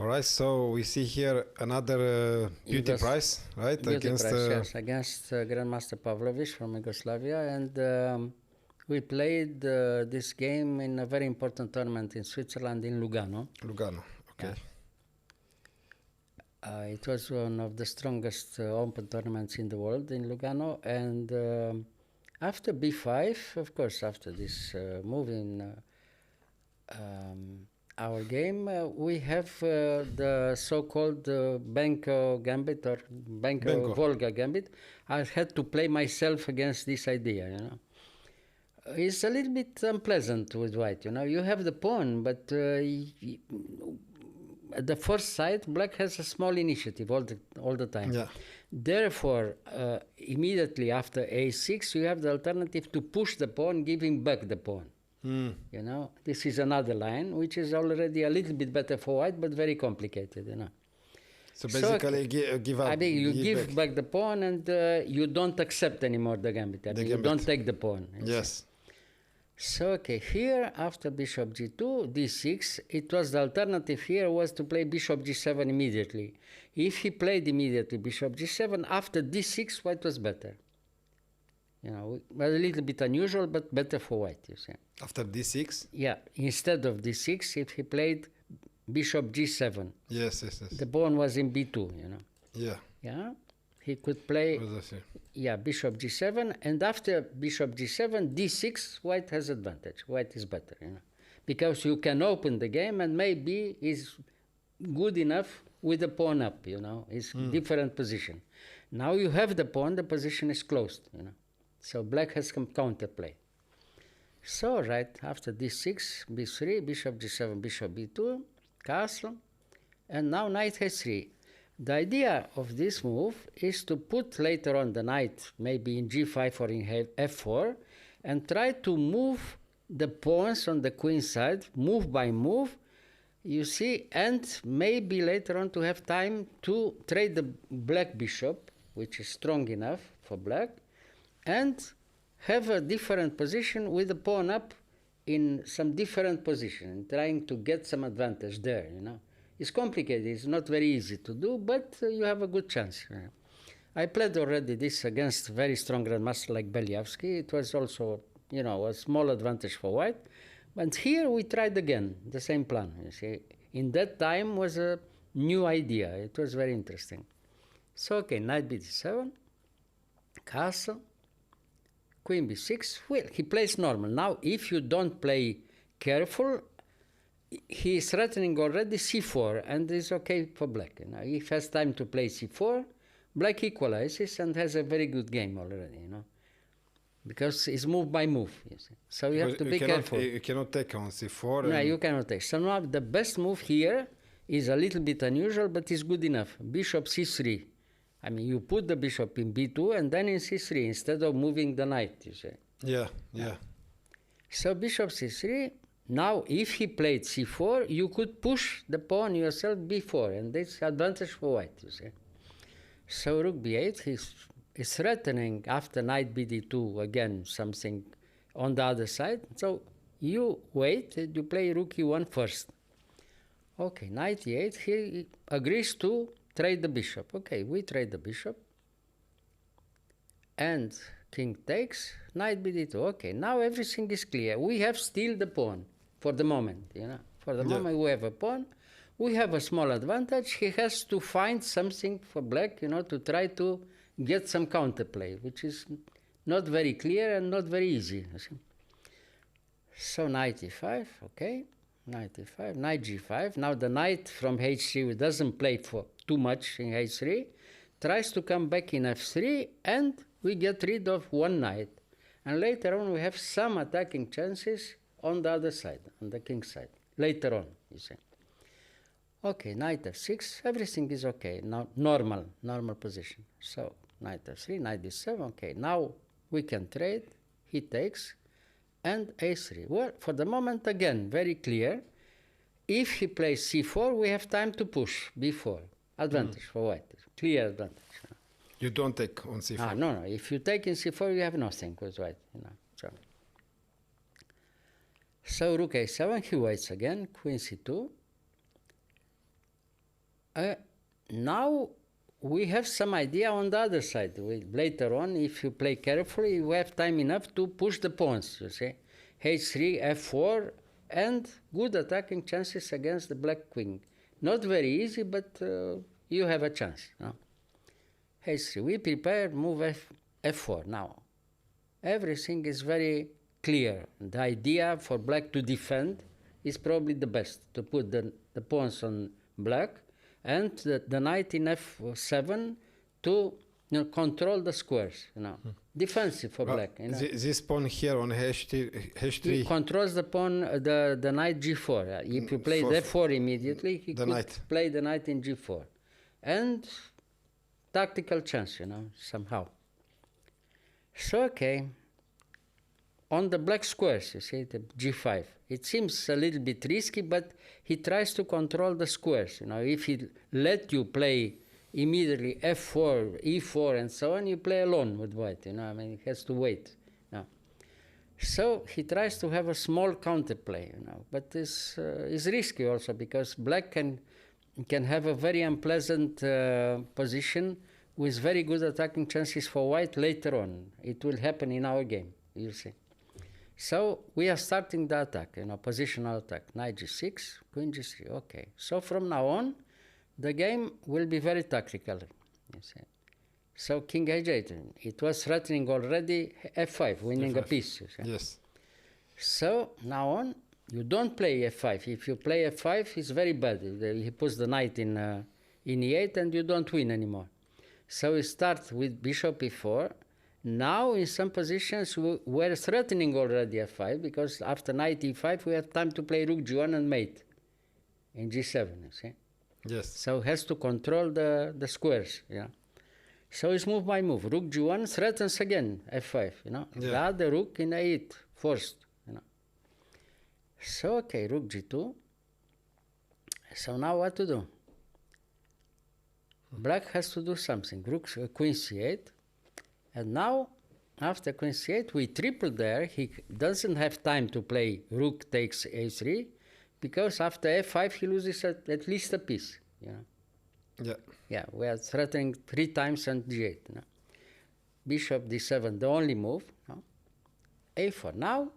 All right, so we see here another beauty prize, right? Beauty prize, yes, against Grandmaster Pavlovic from Yugoslavia, and we played this game in a very important tournament in Switzerland, in Lugano. Lugano, okay. Yeah. It was one of the strongest open tournaments in the world in Lugano, and after B5, of course, after this move in our game, we have the so-called Benko Gambit or Benko Volga Gambit. I had to play myself against this idea, you know. It's a little bit unpleasant with white, you know. You have the pawn, but at the first side, black has a small initiative all the time. Yeah. Therefore, immediately after a6, you have the alternative to push the pawn, giving back the pawn. You know, this is another line, which is already a little bit better for white, but very complicated, you know. So basically, give up. I mean, you give back the pawn, and you don't accept anymore the gambit. You don't take the pawn. Yes. So, okay, here, after bishop g2, d6, it was the alternative here was to play bishop g7 immediately. If he played immediately bishop g7, after d6, white was better. You know, was a little bit unusual, but better for white, you see. After d6? Yeah, instead of d6, if he played bishop g7. Yes. The pawn was in b2, you know. Yeah. Yeah, he could play, bishop g7, and after bishop g7, d6, white has advantage. White is better, you know, because you can open the game and maybe is good enough with the pawn up, you know. It's different position. Now you have the pawn, the position is closed, you know. So black has some counterplay. So right after d6, b3, bishop g7, bishop b2, castle, and now knight h3. The idea of this move is to put later on the knight maybe in g5 or in f4 and try to move the pawns on the queen side, move by move, you see, and maybe later on to have time to trade the black bishop, which is strong enough for black, and have a different position with the pawn up in some different position, trying to get some advantage there, you know. It's complicated, it's not very easy to do, but you have a good chance. I played already this against very strong grandmaster like Beliavsky. It was also, you know, a small advantage for white. But here we tried again, the same plan, you see. In that time was a new idea. It was very interesting. So, okay, knight b7, castle, queen b6. Well, he plays normal. Now, if you don't play careful, he is threatening already c4, and it's okay for black. You know, if he has time to play c4, black equalizes and has a very good game already, you know, because it's move by move, you see. So you have to be careful. You cannot take on c4. No, you cannot take. So now the best move here is a little bit unusual, but it's good enough. Bishop c3. I mean, you put the bishop in b2 and then in c3 instead of moving the knight, you see. Yeah. So bishop c3. Now, if he played c4, you could push the pawn yourself b4, and that's advantage for white, you see. So rook b8, he's threatening after knight bd2 again something on the other side. So you wait, you play rook e1 first. Okay, knight e8, he agrees to trade the bishop. Okay, we trade the bishop. And king takes, knight bd2. Okay, now everything is clear. We have still the pawn. For the moment, you know, for the moment we have a pawn, we have a small advantage. He has to find something for black, you know, to try to get some counterplay, which is not very clear and not very easy. You see. So knight e5, okay, knight e5, knight g5. Now the knight from h3 doesn't play for too much in h3, tries to come back in f3, and we get rid of one knight. And later on we have some attacking chances on the other side, on the king side, later on, you see. Okay, knight f6, everything is okay. Now, normal position. So, knight f3, knight d7, okay. Now, we can trade, he takes, and a3. Well, for the moment, again, very clear. If he plays c4, we have time to push b4. Advantage for white, clear advantage. You don't take on c4. No. If you take in c4, you have nothing with white, you know. So rook a7, he waits again, queen c2. Now we have some idea on the other side. Later on, if you play carefully, you have time enough to push the pawns, you see. H3, F4, and good attacking chances against the black queen. Not very easy, but you have a chance. No? H3, we prepare, move F4. Now, everything is very clear. The idea for black to defend is probably the best, to put the pawns on black, and the knight in F7 to control the squares, defensive for black. This pawn here on H3 he controls the pawn, the knight G4. If you play F4 immediately, he could play the knight in G4, and tactical chance, somehow. So okay, on the black squares, you see, the G5. It seems a little bit risky, but he tries to control the squares. If he let you play immediately F4, E4, and so on, you play alone with white. He has to wait. So he tries to have a small counterplay. But it's risky also, because black can have a very unpleasant position with very good attacking chances for white later on. It will happen in our game, you see. So we are starting the attack, positional attack. Knight G6, Queen G3, okay. So from now on, the game will be very tactical, you see. So King H8, it was threatening already F5, winning F5. A piece, you see. Yes. So now on, you don't play F5. If you play F5, it's very bad. He puts the knight in E8 and you don't win anymore. So we start with bishop E4. Now, in some positions, we're threatening already F5, because after knight E5, we have time to play rook G1 and mate in G7, you see? Yes. So has to control the squares, So it's move by move. Rook G1 threatens again F5, The other rook in A8, forced, So, okay, rook G2. So now what to do? Black has to do something. Rook, Queen C8. And now, after Queen C8, we triple there. He doesn't have time to play rook takes A3, because after F5, he loses at least a piece. Yeah, we are threatening 3 times on G8. Bishop D7, the only move. A4. Now,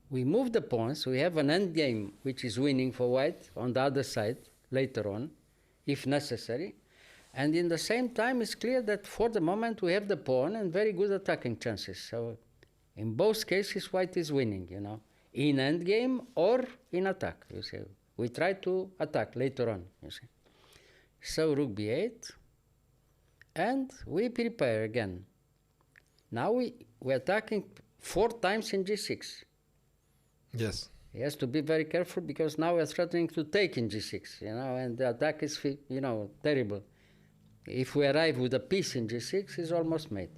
we move the pawns. We have an endgame, which is winning for white on the other side later on, if necessary. And in the same time, it's clear that for the moment we have the pawn and very good attacking chances. So in both cases, white is winning, in endgame or in attack, you see. We try to attack later on, you see. So rook B8, and we prepare again. Now we're attacking 4 times in G6. Yes. He has to be very careful, because now we're threatening to take in G6, and the attack is, terrible. If we arrive with a piece in G6, it's almost made,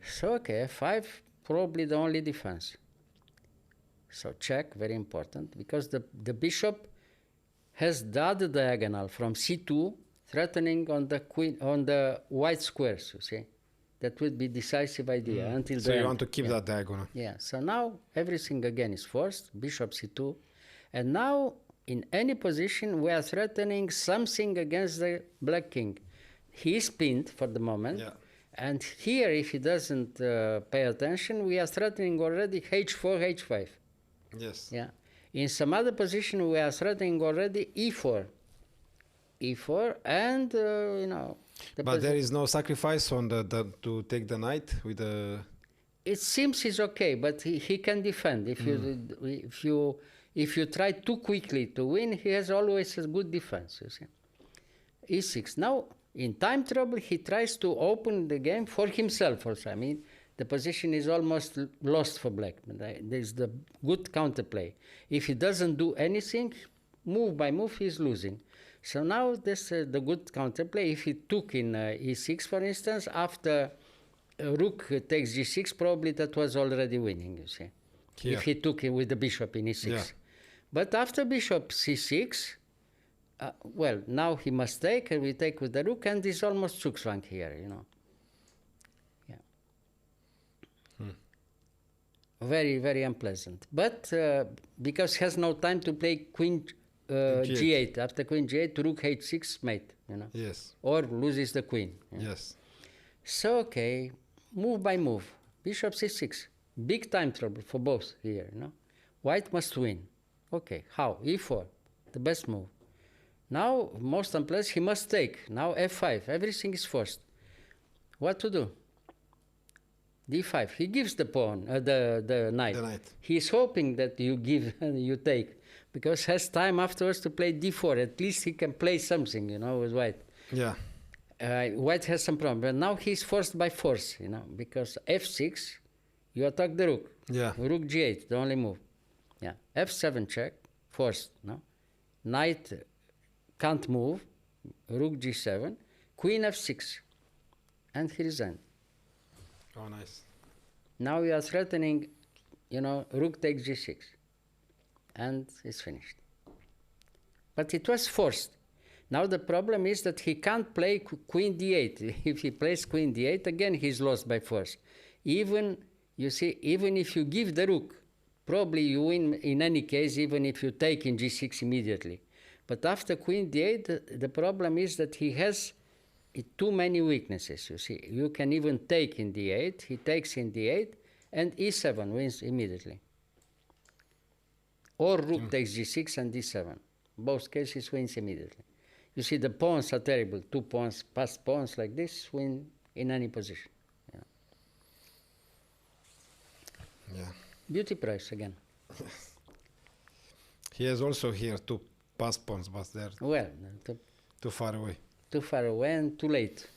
So, okay, F5, probably the only defense. So check, very important, because the bishop has the other diagonal from C2, threatening on the white squares, you see. That would be decisive idea until the end. So you end. want to keep that diagonal. Yeah, so now everything again is forced, bishop C2, and now in any position, we are threatening something against the black king. He is pinned for the moment. And here, if he doesn't pay attention, we are threatening already H4, H5. Yes. Yeah. In some other position, we are threatening already E4. E4, and, but there is no sacrifice on to take the knight with the... It seems he's okay, but he can defend. If you try too quickly to win, he has always a good defense, you see. E6. Now, in time trouble, he tries to open the game for himself also. The position is almost lost for black. There's the good counterplay. If he doesn't do anything, move by move, he's losing. So now this the good counterplay. If he took in E6, for instance, after rook takes G6, probably that was already winning, you see. Yeah. If he took it with the bishop in E6. Yeah. But after bishop C6, well, now he must take, and we take with the rook, and it's almost Zugzwang here, Yeah. Very, very unpleasant. But because he has no time to play G8. After queen G8, rook H6, mate, Yes. or loses the queen. Yes. So, okay, move by move. Bishop C6. Big time trouble for both here, White must win. Okay, how? E4, the best move. Now, most unpleasant, he must take. Now F5, everything is forced. What to do? D5, he gives the pawn, the knight. The knight. He's hoping that you give and you take, because has time afterwards to play D4. At least he can play something, with white. Yeah. White has some problem, but now he's forced by force, because F6, you attack the rook. Yeah. Rook G8, the only move. Yeah. F7 check, forced, Knight can't move, rook G7, queen F6, and he resigned. Oh, nice. Now you are threatening, rook takes G6, and it's finished. But it was forced. Now the problem is that he can't play queen D8. If he plays queen D8, again he's lost by force. Even if you give the rook, probably you win in any case, even if you take in G6 immediately. But after queen D8, the problem is that he has too many weaknesses, You can even take in D8, he takes in D8, and E7 wins immediately. Or rook takes G6 and D7. Both cases wins immediately. The pawns are terrible. 2 pawns, passed pawns like this win in any position. Yeah. Beauty prize again. He has also here 2 passed pawns, but they're Well, too far away. too far away and too late,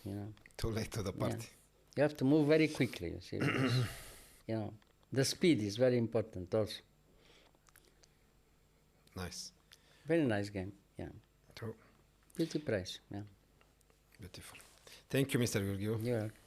Too late to the party. Yeah. You have to move very quickly, because, the speed is very important also. Nice. Very nice game, yeah. True. Beauty prize, yeah. Beautiful. Thank you, Mr. Gheorghiu. You're welcome.